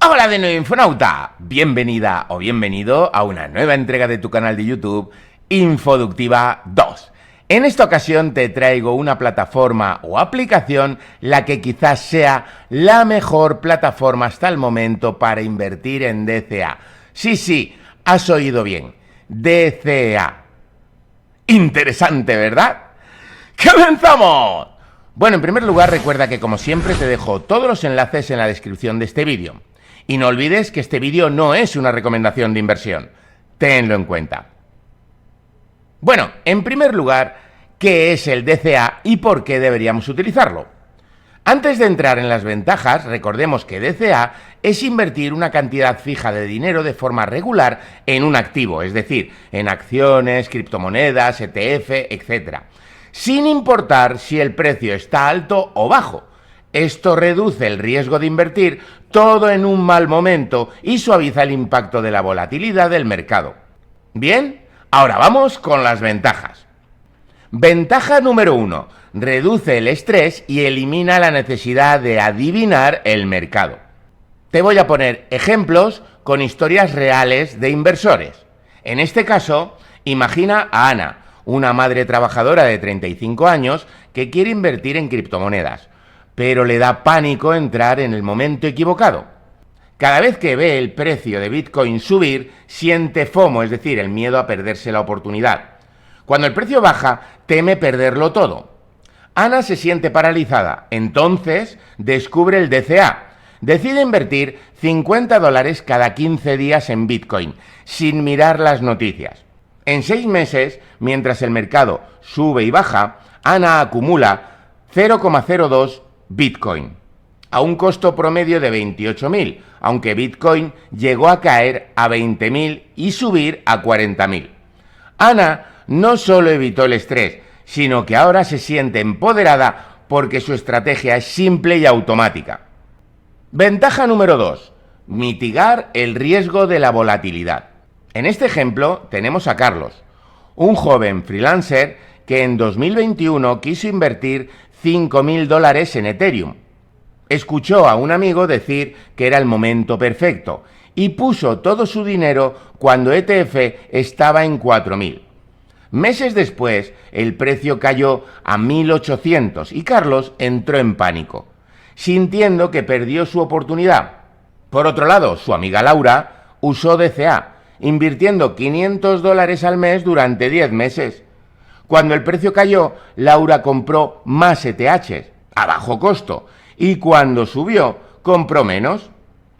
Hola de nuevo, Infonauta. Bienvenida o bienvenido a una nueva entrega de tu canal de YouTube, Infoductiva 2. En esta ocasión te traigo una plataforma o aplicación la que quizás sea la mejor plataforma hasta el momento para invertir en DCA. Sí, has oído bien, DCA. Interesante, ¿verdad? ¡Comenzamos! Bueno, en primer lugar, recuerda que como siempre te dejo todos los enlaces en la descripción de este vídeo. Y no olvides que este vídeo no es una recomendación de inversión. Tenlo en cuenta. Bueno, en primer lugar, ¿qué es el DCA y por qué deberíamos utilizarlo? Antes de entrar en las ventajas, recordemos que DCA es invertir una cantidad fija de dinero de forma regular en un activo, es decir, en acciones, criptomonedas, ETF, etc., sin importar si el precio está alto o bajo. Esto reduce el riesgo de invertir todo en un mal momento y suaviza el impacto de la volatilidad del mercado. Bien, ahora vamos con las ventajas. Ventaja número 1. Reduce el estrés y elimina la necesidad de adivinar el mercado. Te voy a poner ejemplos con historias reales de inversores. En este caso, imagina a Ana, una madre trabajadora de 35 años que quiere invertir en criptomonedas, pero le da pánico entrar en el momento equivocado. Cada vez que ve el precio de Bitcoin subir, siente FOMO, es decir, el miedo a perderse la oportunidad. Cuando el precio baja, teme perderlo todo. Ana se siente paralizada, entonces descubre el DCA. Decide invertir $50 cada 15 días en Bitcoin, sin mirar las noticias. En 6 meses, mientras el mercado sube y baja, Ana acumula 0,02 Bitcoin, a un costo promedio de 28.000, aunque Bitcoin llegó a caer a 20.000 y subir a 40.000. Ana no solo evitó el estrés, sino que ahora se siente empoderada porque su estrategia es simple y automática. Ventaja número 2. Mitigar el riesgo de la volatilidad. En este ejemplo tenemos a Carlos, un joven freelancer que en 2021 quiso invertir $5.000 en Ethereum. Escuchó a un amigo decir que era el momento perfecto y puso todo su dinero cuando ETF estaba en 4.000. Meses después, el precio cayó a 1.800 y Carlos entró en pánico, sintiendo que perdió su oportunidad. Por otro lado, su amiga Laura usó DCA, invirtiendo $500 al mes durante 10 meses. Cuando el precio cayó, Laura compró más ETHs a bajo costo y cuando subió, compró menos.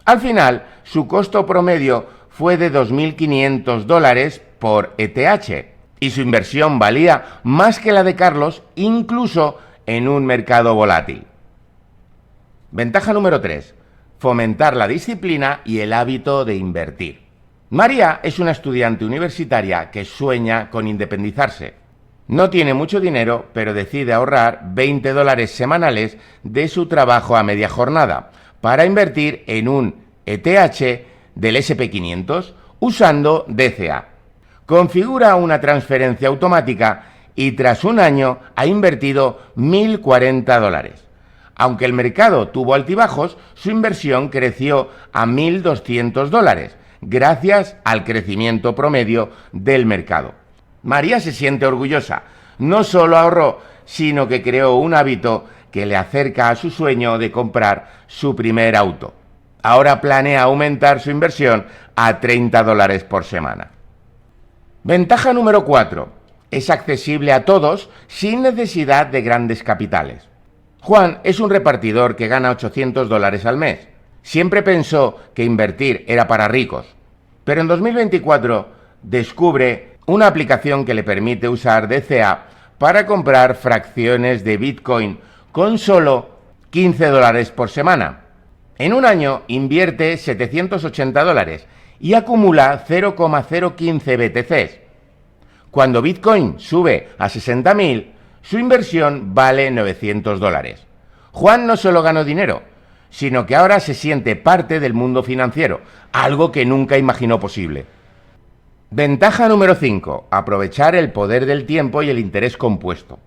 Al final, su costo promedio fue de $2.500 por ETH y su inversión valía más que la de Carlos, incluso en un mercado volátil. Ventaja número 3. Fomentar la disciplina y el hábito de invertir. María es una estudiante universitaria que sueña con independizarse. No tiene mucho dinero, pero decide ahorrar $20 semanales de su trabajo a media jornada para invertir en un ETH del SP500 usando DCA. Configura una transferencia automática y tras un año ha invertido $1.040. Aunque el mercado tuvo altibajos, su inversión creció a $1.200 gracias al crecimiento promedio del mercado. María se siente orgullosa. No solo ahorró, sino que creó un hábito que le acerca a su sueño de comprar su primer auto. Ahora planea aumentar su inversión a $30 por semana. Ventaja número 4. Es accesible a todos sin necesidad de grandes capitales. Juan es un repartidor que gana $800 al mes. Siempre pensó que invertir era para ricos, pero en 2024 descubre una aplicación que le permite usar DCA para comprar fracciones de Bitcoin con solo $15 por semana. En un año invierte $780 y acumula 0,015 BTCs. Cuando Bitcoin sube a 60.000, su inversión vale $900. Juan no solo ganó dinero, sino que ahora se siente parte del mundo financiero, algo que nunca imaginó posible. Ventaja número 5. Aprovechar el poder del tiempo y el interés compuesto.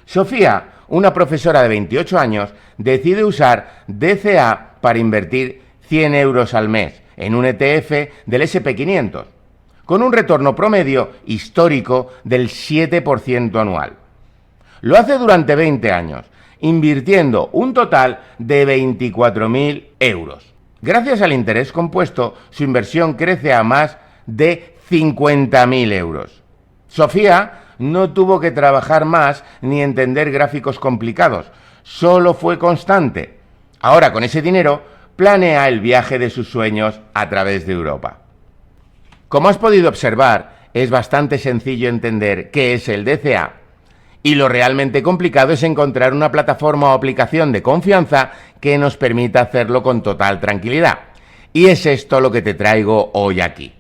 Sofía, una profesora de 28 años, decide usar DCA para invertir 100 euros al mes en un ETF del SP500, con un retorno promedio histórico del 7% anual. Lo hace durante 20 años, invirtiendo un total de 24.000 euros. Gracias al interés compuesto, su inversión crece a más de 50.000 euros. Sofía no tuvo que trabajar más ni entender gráficos complicados, solo fue constante. Ahora, con ese dinero, planea el viaje de sus sueños a través de Europa. Como has podido observar, es bastante sencillo entender qué es el DCA, y lo realmente complicado es encontrar una plataforma o aplicación de confianza que nos permita hacerlo con total tranquilidad. Y es esto lo que te traigo hoy aquí.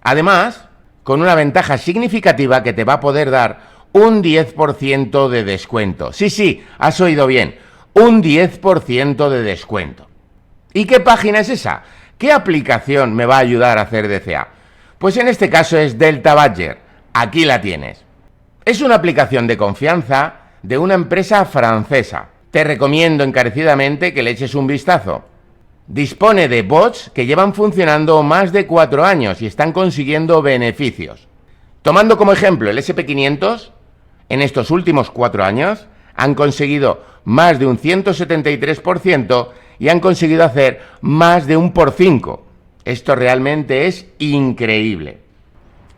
Además, con una ventaja significativa que te va a poder dar un 10% de descuento. Sí, has oído bien, un 10% de descuento. ¿Y qué página es esa? ¿Qué aplicación me va a ayudar a hacer DCA? Pues en este caso es Delta Badger. Aquí la tienes. Es una aplicación de confianza de una empresa francesa. Te recomiendo encarecidamente que le eches un vistazo. Dispone de bots que llevan funcionando más de 4 años y están consiguiendo beneficios. Tomando como ejemplo el SP500, en estos últimos 4 años han conseguido más de un 173% y han conseguido hacer más de un por 5. Esto realmente es increíble.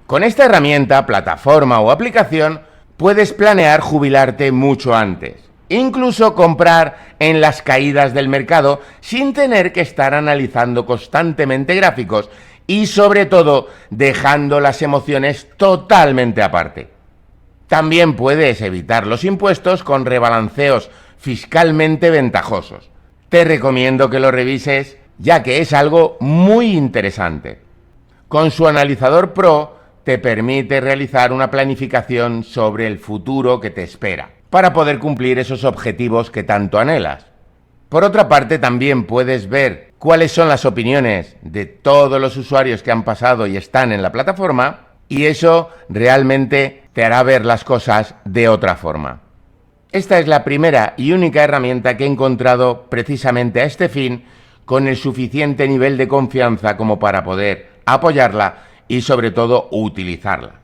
Con esta herramienta, plataforma o aplicación, puedes planear jubilarte mucho antes. Incluso comprar en las caídas del mercado sin tener que estar analizando constantemente gráficos y, sobre todo, dejando las emociones totalmente aparte. También puedes evitar los impuestos con rebalanceos fiscalmente ventajosos. Te recomiendo que lo revises, ya que es algo muy interesante. Con su analizador Pro te permite realizar una planificación sobre el futuro que te espera, para poder cumplir esos objetivos que tanto anhelas. Por otra parte, también puedes ver cuáles son las opiniones de todos los usuarios que han pasado y están en la plataforma, y eso realmente te hará ver las cosas de otra forma. Esta es la primera y única herramienta que he encontrado precisamente a este fin, con el suficiente nivel de confianza como para poder apoyarla y sobre todo utilizarla.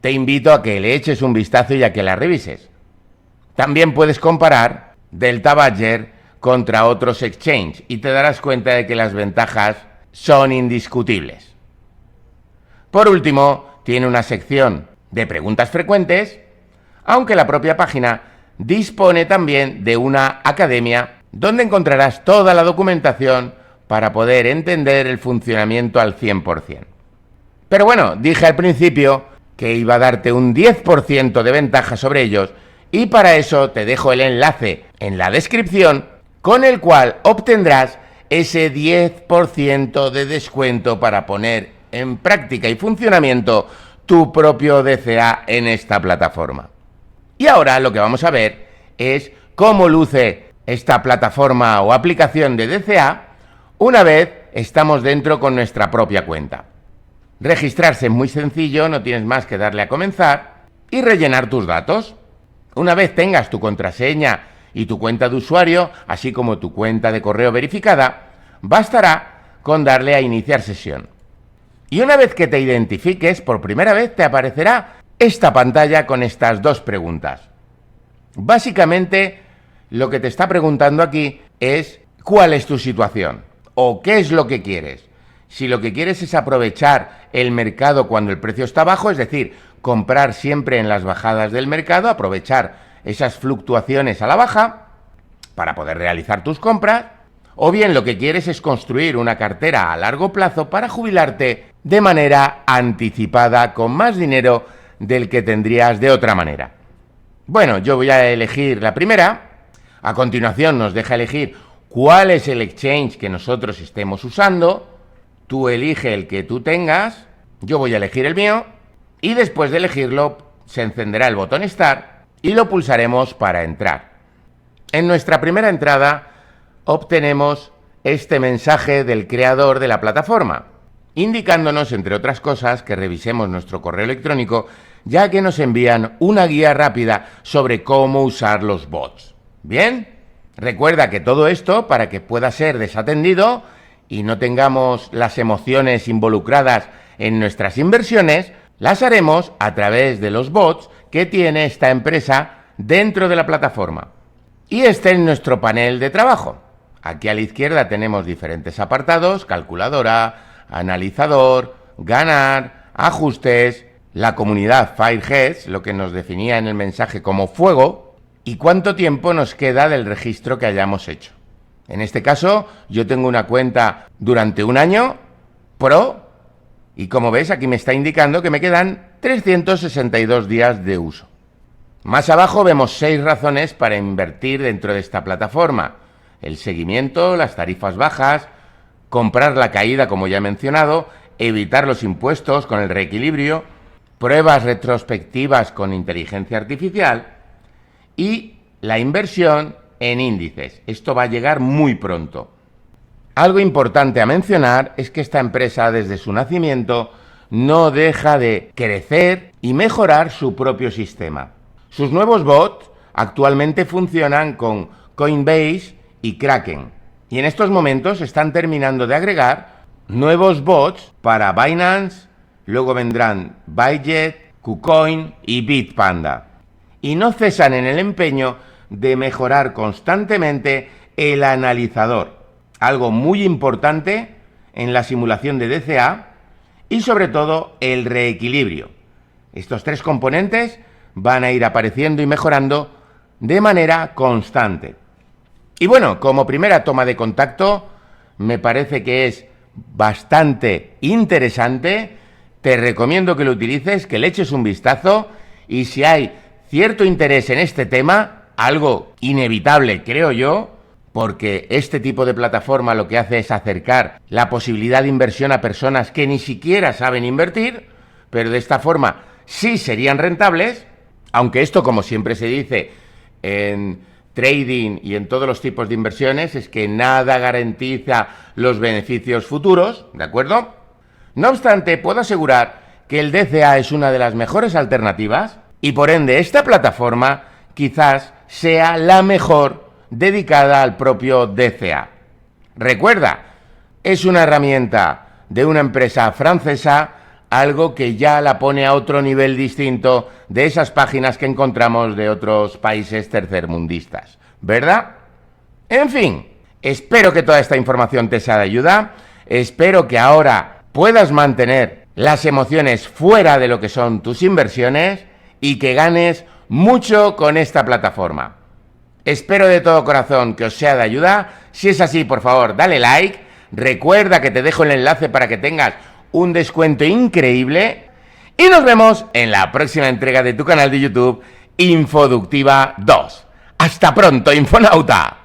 Te invito a que le eches un vistazo y a que la revises. También puedes comparar Delta Badger contra otros exchanges y te darás cuenta de que las ventajas son indiscutibles. Por último, tiene una sección de preguntas frecuentes, aunque la propia página dispone también de una academia donde encontrarás toda la documentación para poder entender el funcionamiento al 100%. Pero bueno, dije al principio que iba a darte un 10% de ventaja sobre ellos y para eso te dejo el enlace en la descripción con el cual obtendrás ese 10% de descuento para poner en práctica y funcionamiento tu propio DCA en esta plataforma. Y ahora lo que vamos a ver es cómo luce esta plataforma o aplicación de DCA una vez estamos dentro con nuestra propia cuenta. Registrarse es muy sencillo, no tienes más que darle a comenzar y rellenar tus datos. Una vez tengas tu contraseña y tu cuenta de usuario, así como tu cuenta de correo verificada, bastará con darle a iniciar sesión. Y una vez que te identifiques, por primera vez te aparecerá esta pantalla con estas dos preguntas. Básicamente, lo que te está preguntando aquí es ¿cuál es tu situación? ¿O qué es lo que quieres? Si lo que quieres es aprovechar el mercado cuando el precio está bajo, es decir, comprar siempre en las bajadas del mercado, aprovechar esas fluctuaciones a la baja para poder realizar tus compras, o bien lo que quieres es construir una cartera a largo plazo para jubilarte de manera anticipada con más dinero del que tendrías de otra manera. Bueno, yo voy a elegir la primera. A continuación nos deja elegir cuál es el exchange que nosotros estemos usando. Tú elige el que tú tengas, yo voy a elegir el mío y después de elegirlo se encenderá el botón Start y lo pulsaremos para entrar. En nuestra primera entrada obtenemos este mensaje del creador de la plataforma, indicándonos, entre otras cosas, que revisemos nuestro correo electrónico, ya que nos envían una guía rápida sobre cómo usar los bots. ¿Bien? Recuerda que todo esto, para que pueda ser desatendido, y no tengamos las emociones involucradas en nuestras inversiones, las haremos a través de los bots que tiene esta empresa dentro de la plataforma. Y este es nuestro panel de trabajo. Aquí a la izquierda tenemos diferentes apartados: calculadora, analizador, ganar, ajustes, la comunidad Fireheads, lo que nos definía en el mensaje como fuego, y cuánto tiempo nos queda del registro que hayamos hecho. En este caso, yo tengo una cuenta durante un año, Pro, y como ves aquí me está indicando que me quedan 362 días de uso. Más abajo vemos 6 razones para invertir dentro de esta plataforma: el seguimiento, las tarifas bajas, comprar la caída como ya he mencionado, evitar los impuestos con el reequilibrio, pruebas retrospectivas con inteligencia artificial y la inversión en índices. Esto va a llegar muy pronto. Algo importante a mencionar es que esta empresa desde su nacimiento no deja de crecer y mejorar su propio sistema. Sus nuevos bots actualmente funcionan con Coinbase y Kraken, y en estos momentos están terminando de agregar nuevos bots para Binance, luego vendrán Bybit, KuCoin y Bitpanda. Y no cesan en el empeño de mejorar constantemente el analizador, algo muy importante en la simulación de DCA, y sobre todo el reequilibrio. Estos 3 componentes van a ir apareciendo y mejorando de manera constante. Y bueno, como primera toma de contacto, me parece que es bastante interesante. Te recomiendo que lo utilices, que le eches un vistazo, y si hay cierto interés en este tema, algo inevitable creo yo, porque este tipo de plataforma lo que hace es acercar la posibilidad de inversión a personas que ni siquiera saben invertir, pero de esta forma sí serían rentables, aunque esto, como siempre se dice en trading y en todos los tipos de inversiones, es que nada garantiza los beneficios futuros, ¿de acuerdo? No obstante, puedo asegurar que el DCA es una de las mejores alternativas y por ende esta plataforma quizás sea la mejor dedicada al propio DCA. Recuerda, es una herramienta de una empresa francesa, algo que ya la pone a otro nivel distinto de esas páginas que encontramos de otros países tercermundistas, ¿verdad? En fin, espero que toda esta información te sea de ayuda, espero que ahora puedas mantener las emociones fuera de lo que son tus inversiones y que ganes mucho con esta plataforma. Espero de todo corazón que os sea de ayuda. Si es así, por favor, dale like. Recuerda que te dejo el enlace para que tengas un descuento increíble. Y nos vemos en la próxima entrega de tu canal de YouTube, Infoductiva 2. ¡Hasta pronto, Infonauta!